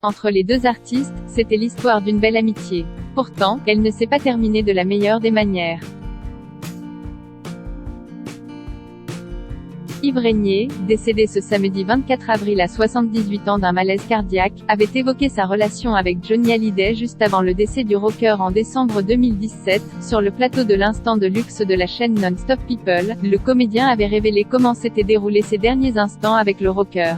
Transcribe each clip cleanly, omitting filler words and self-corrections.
Entre les deux artistes, c'était l'histoire d'une belle amitié. Pourtant, elle ne s'est pas terminée de la meilleure des manières. Yves Régnier, décédé ce samedi 24 avril à 78 ans d'un malaise cardiaque, avait évoqué sa relation avec Johnny Hallyday juste avant le décès du rocker en décembre 2017. Sur le plateau de l'Instant de luxe de la chaîne Non-Stop People, le comédien avait révélé comment s'étaient déroulés ses derniers instants avec le rocker.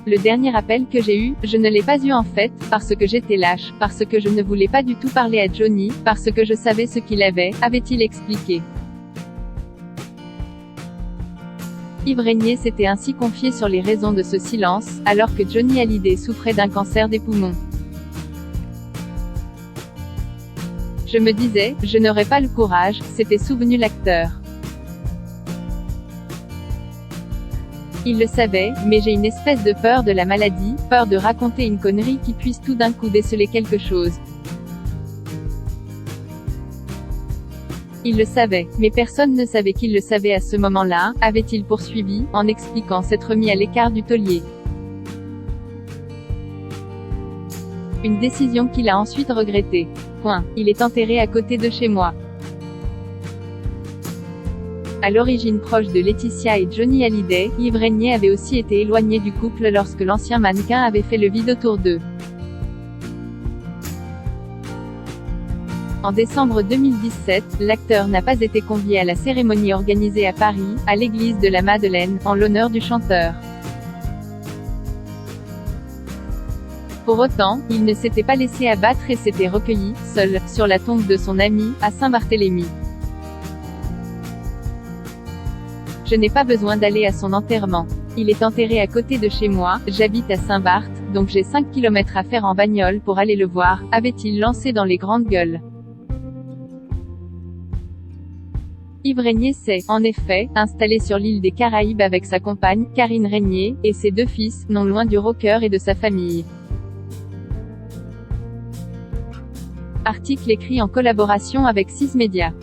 Le dernier appel que j'ai eu, je ne l'ai pas eu en fait, parce que j'étais lâche, parce que je ne voulais pas du tout parler à Johnny, parce que je savais ce qu'il avait-il expliqué. Yves Régnier s'était ainsi confié sur les raisons de ce silence, alors que Johnny Hallyday souffrait d'un cancer des poumons. Je me disais, je n'aurais pas le courage, s'était souvenu l'acteur. Il le savait, mais j'ai une espèce de peur de la maladie, peur de raconter une connerie qui puisse tout d'un coup déceler quelque chose. Il le savait, mais personne ne savait qu'il le savait à ce moment-là, avait-il poursuivi, en expliquant s'être mis à l'écart du taulier. Une décision qu'il a ensuite regrettée. Il est enterré à côté de chez moi. À l'origine proche de Laetitia et Johnny Hallyday, Yves Régnier avait aussi été éloigné du couple lorsque l'ancien mannequin avait fait le vide autour d'eux. En décembre 2017, l'acteur n'a pas été convié à la cérémonie organisée à Paris, à l'église de la Madeleine, en l'honneur du chanteur. Pour autant, il ne s'était pas laissé abattre et s'était recueilli, seul, sur la tombe de son ami, à Saint-Barthélemy. Je n'ai pas besoin d'aller à son enterrement. Il est enterré à côté de chez moi, j'habite à Saint-Barth, donc j'ai 5 km à faire en bagnole pour aller le voir, avait-il lancé dans les grandes gueules. Yves Régnier s'est, en effet, installé sur l'île des Caraïbes avec sa compagne, Karine Régnier, et ses 2 fils, non loin du rocker et de sa famille. Article écrit en collaboration avec 6 Médias.